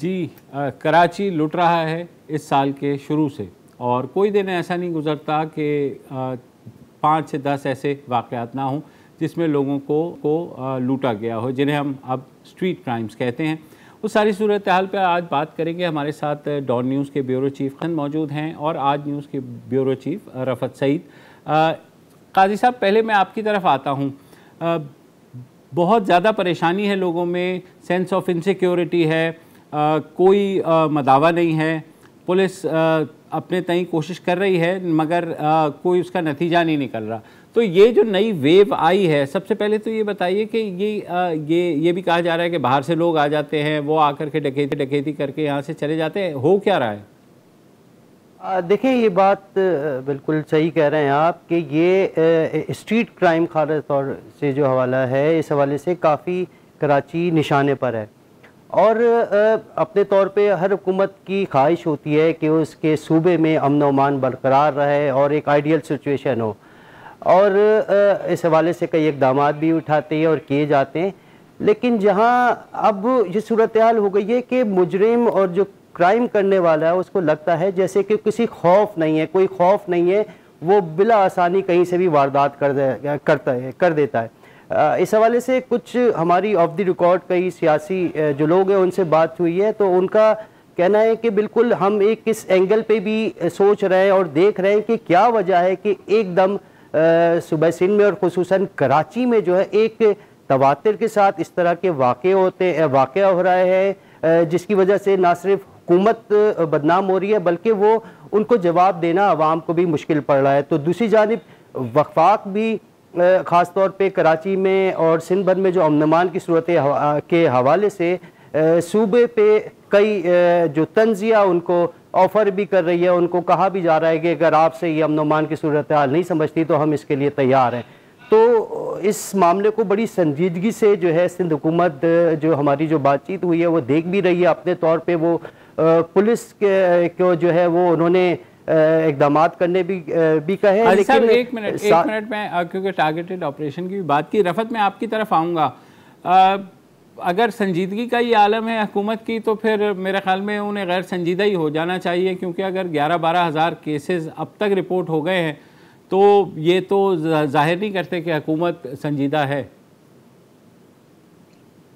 जी, कराची लुट रहा है इस साल के शुरू से, और कोई दिन ऐसा नहीं गुजरता कि 5 से 10 ऐसे वाक़यात ना हों जिसमें लोगों को लूटा गया हो, जिन्हें हम अब स्ट्रीट क्राइम्स कहते हैं। उस सारी सूरत हाल पर आज बात करेंगे। हमारे साथ डॉन न्यूज़ के ब्यूरो चीफ खन मौजूद हैं और आज न्यूज़ के ब्यूरो चीफ रफ़त सईद। काजी साहब, पहले मैं आपकी तरफ आता हूँ। बहुत ज़्यादा परेशानी है लोगों में, सेंस ऑफ इनसिक्योरिटी है, कोई मदावा नहीं है। पुलिस अपने तय कोशिश कर रही है मगर कोई उसका नतीजा नहीं निकल रहा। तो ये जो नई वेव आई है, सबसे पहले तो ये बताइए कि ये भी कहा जा रहा है कि बाहर से लोग आ जाते हैं, वो आकर के डकैती करके यहाँ से चले जाते हैं। हो क्या रहा है? देखिए, ये बात बिल्कुल सही कह रहे हैं आप कि ये स्ट्रीट क्राइम खास तौर से जो हवाला है, इस हवाले से काफ़ी कराची निशाने पर है। और अपने तौर पे हर हुकूमत की ख्वाहिश होती है कि उसके सूबे में अमन व अमान बरकरार रहे और एक आइडियल सिचुएशन हो, और इस हवाले से कई इक़दाम भी उठाते हैं और किए जाते हैं। लेकिन जहाँ अब ये सूरत हाल हो गई है कि मुजरिम और जो क्राइम करने वाला है उसको लगता है जैसे कि किसी खौफ नहीं है, कोई खौफ नहीं है, वो बिला आसानी कहीं से भी वारदात कर देता है। इस हवाले से कुछ हमारी ऑफ द रिकॉर्ड कई सियासी जो लोग हैं उनसे बात हुई है, तो उनका कहना है कि बिल्कुल हम एक इस एंगल पे भी सोच रहे हैं और देख रहे हैं कि क्या वजह है कि एकदम सूबा सिंध में और खुसूसन कराची में जो है एक तवातर के साथ इस तरह के वाक़या हो रहा है, जिसकी वजह से ना सिर्फ हुकूमत बदनाम हो रही है बल्कि वो उनको जवाब देना आवाम को भी मुश्किल पड़ रहा है। तो दूसरी जानिब वफाक भी ख़ास तौर पे कराची में और सिंध भर में जो अमन की सूरत के हवाले से सूबे पे कई जो तंजिया उनको ऑफ़र भी कर रही है, उनको कहा भी जा रहा है कि अगर आपसे ये अमन अमान की सूरत हाल नहीं समझती तो हम इसके लिए तैयार हैं। तो इस मामले को बड़ी संजीदगी से जो है सिंध हुकूमत, जो हमारी जो बातचीत हुई है वो देख भी रही है। अपने तौर पे वो पुलिस को जो है वो उन्होंने इक़दाम करने भी कहे। लेकिन एक मिनट में, क्योंकि टारगेटेड ऑपरेशन की बात की, रफ़त मैं आपकी तरफ आऊँगा। अगर संजीदगी का ये आलम है हुकूमत की, तो फिर मेरे ख्याल में उन्हें गैर संजीदा ही हो जाना चाहिए, क्योंकि अगर 11-12 हज़ार केसेस अब तक रिपोर्ट हो गए हैं तो ये तो जाहिर नहीं करते कि हुकूमत संजीदा है।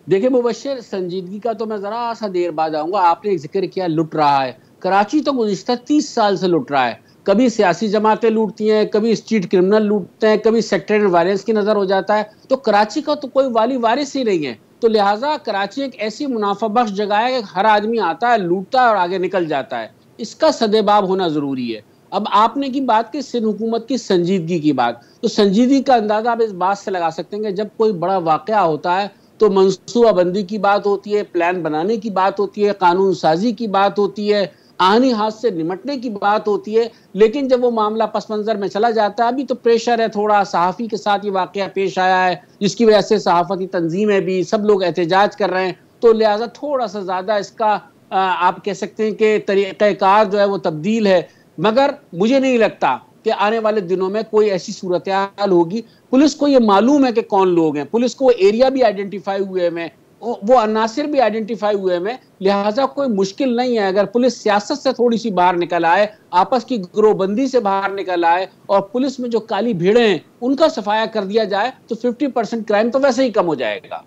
देखिए मुबश्शिर, संजीदगी का तो मैं ज़रा सा देर बाद आऊँगा। आपने एक जिक्र किया लुट रहा है, कराची तो गुज़िश्ता 30 साल से लुट रहा है। कभी सियासी जमातें लूटती हैं, कभी स्ट्रीट क्रिमिनल लूटते हैं, कभी सेक्टरियल वायलेंस की नज़र हो जाता है। तो कराची का तो कोई वाली वारिस ही नहीं है। तो लिहाजा कराची एक ऐसी मुनाफा बख्श जगह है कि हर आदमी आता है, लूटता है और आगे निकल जाता है। इसका सदेबाब होना ज़रूरी है। अब आपने की बात की सिंध हुकूमत की संजीदगी की बात, तो संजीदगी का अंदाज़ा आप इस बात से लगा सकते हैं कि जब कोई बड़ा वाक़या होता है तो मनसूबाबंदी की बात होती है, प्लान बनाने की बात होती है, कानून साजी की बात होती है, आनी हाथ से निमटने की बात होती है। लेकिन जब वो मामला पस मंज़र में चला जाता है, अभी तो प्रेशर है थोड़ा, सहाफ़ी के साथ ये वाक़या पेश आया है जिसकी वजह से सहाफ़ती तंजीमें भी, सब लोग एहतजाज कर रहे हैं, तो लिहाजा थोड़ा सा ज़्यादा इसका आप कह सकते हैं कि तरीक़ाकार जो है वो तब्दील है। मगर मुझे नहीं लगता कि आने वाले दिनों में कोई ऐसी सूरत हाल होगी। पुलिस को ये मालूम है कि कौन लोग हैं, पुलिस को वो एरिया भी आइडेंटिफाई हुए में, वो अनासिर भी आइडेंटिफाई हुए में, लिहाजा कोई मुश्किल नहीं है। अगर पुलिस सियासत से थोड़ी सी बाहर निकल आए, आपस की गिरोहबंदी से बाहर निकल आए और पुलिस में जो काली भीड़ें हैं उनका सफाया कर दिया जाए तो 50% क्राइम तो वैसे ही कम हो जाएगा।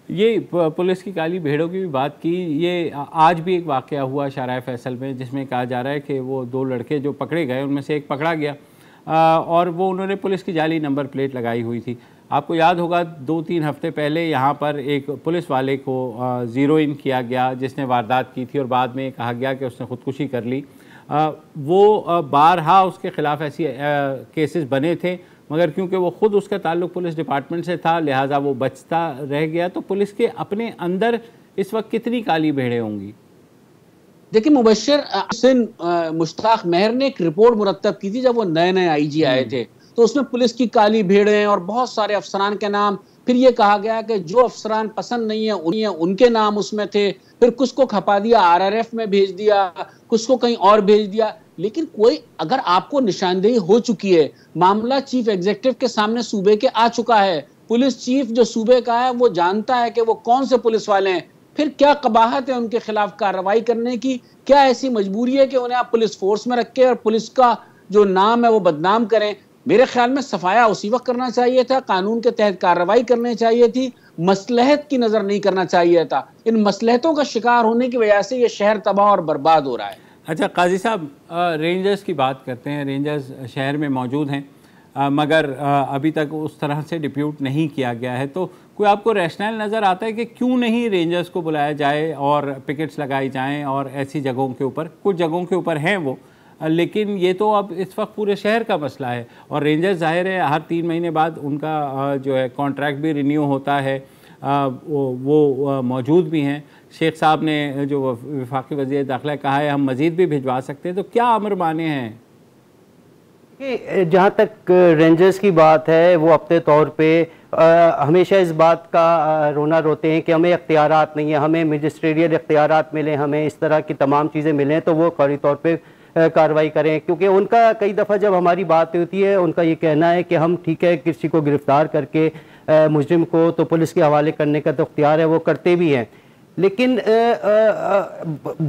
ये पुलिस की काली भेड़ों की भी बात की, ये आज भी एक वाक़या हुआ शाहराह फैसल में जिसमें कहा जा रहा है कि वो 2 लड़के जो पकड़े गए उनमें से एक पकड़ा गया और वो उन्होंने पुलिस की जाली नंबर प्लेट लगाई हुई थी। आपको याद होगा 2-3 हफ्ते पहले यहाँ पर एक पुलिस वाले को ज़ीरो इन किया गया जिसने वारदात की थी और बाद में कहा गया कि उसने ख़ुदकुशी कर ली। वो बारहा उसके ख़िलाफ़ ऐसी केसेस बने थे, मगर क्योंकि वो ख़ुद उसका ताल्लुक़ पुलिस डिपार्टमेंट से था लिहाजा वो बचता रह गया। तो पुलिस के अपने अंदर इस वक्त कितनी काली भेड़ें होंगी? देखिए मुबश्शिर, मुश्ताक मेहर ने एक रिपोर्ट मुरतब की थी जब वो नए आईजी आए थे, तो उसमें पुलिस की काली भेड़ें और बहुत सारे अफसरान के नाम, फिर ये कहा गया कि जो अफसरान पसंद नहीं है उनके नाम उसमें थे, फिर कुछ को खपा दिया, RRF में भेज दिया, कुछ को कहीं और भेज दिया। लेकिन कोई अगर आपको निशानदेही हो चुकी है, मामला चीफ एग्जीक्यूटिव के सामने सूबे के आ चुका है, पुलिस चीफ जो सूबे का है वो जानता है कि वो कौन से पुलिस वाले हैं, फिर क्या कबाहत है उनके खिलाफ कार्रवाई करने की? क्या ऐसी मजबूरी है कि उन्हें आप पुलिस फोर्स में रखें और पुलिस का जो नाम है वो बदनाम करें? मेरे ख्याल में सफाया उसी वक्त करना चाहिए था, कानून के तहत कार्रवाई करनी चाहिए थी, मसलहत की नजर नहीं करना चाहिए था। इन मसलहतों का शिकार होने की वजह से ये शहर तबाह और बर्बाद हो रहा है। अच्छा काजी साहब, रेंजर्स की बात करते हैं, रेंजर्स शहर में मौजूद हैं, मगर अभी तक उस तरह से डिप्यूट नहीं किया गया है, तो कोई आपको रैशनल नज़र आता है कि क्यों नहीं रेंजर्स को बुलाया जाए और पिकेट्स लगाई जाएं और ऐसी जगहों के ऊपर? कुछ जगहों के ऊपर हैं वो, लेकिन ये तो अब इस वक्त पूरे शहर का मसला है और रेंजर्स ज़ाहिर है हर 3 महीने बाद उनका जो है कॉन्ट्रैक्ट भी रिन्यू होता है, वो मौजूद भी हैं। शेख साहब ने जो वफाकी वज़ीर दाखिला कहा है हम मज़ीद भी भिजवा सकते हैं, तो क्या अमर माने हैं? जहाँ तक रेंजर्स की बात है, वो अपने तौर पे हमेशा इस बात का रोना रोते हैं कि हमें इख्तियारात नहीं है, हमें मजिस्ट्रेरियल इख्तियारात मिले, हमें इस तरह की तमाम चीज़ें मिलें तो वो फौरी तौर पे कार्रवाई करें। क्योंकि उनका कई दफ़ा जब हमारी बात होती है, उनका ये कहना है कि हम ठीक है किसी को गिरफ़्तार करके मुजरिम को तो पुलिस के हवाले करने का तो इख्तियार है, वो करते भी हैं, लेकिन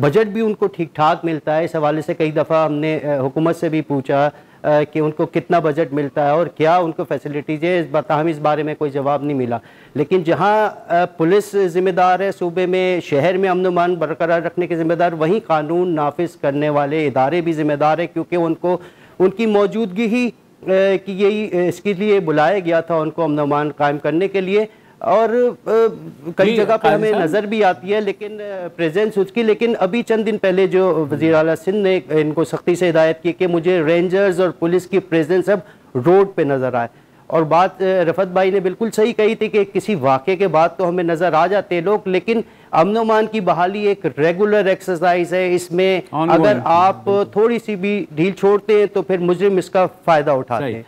बजट भी उनको ठीक ठाक मिलता है। इस हवाले से कई दफ़ा हमने हुकूमत से भी पूछा कि उनको कितना बजट मिलता है और क्या उनको फैसिलिटीज़ है, हमें इस बारे में कोई जवाब नहीं मिला। लेकिन जहाँ पुलिस ज़िम्मेदार है सूबे में, शहर में अमन अमान बरकरार रखने के ज़िम्मेदार, वहीं कानून नाफिज करने वाले इदारे भी ज़िम्मेदार है, क्योंकि उनको उनकी मौजूदगी ही कि यही इसके लिए बुलाया गया था, उनको अमन अमान कायम करने के लिए। और कई जगह पे हमें नज़र भी आती है लेकिन प्रेजेंस उसकी। लेकिन अभी चंद दिन पहले जो वज़ीर आला सिंध ने इनको सख्ती से हिदायत की कि मुझे रेंजर्स और पुलिस की प्रेजेंस अब रोड पे नज़र आए। और बात रफ़त भाई ने बिल्कुल सही कही थी कि किसी वाक़े के बाद तो हमें नज़र आ जाते लोग, लेकिन अमन अमान की बहाली एक रेगुलर एक्सरसाइज है। इसमें अगर आप थोड़ी सी भी ढील छोड़ते हैं तो फिर मुजरिम इसका फ़ायदा उठाते हैं।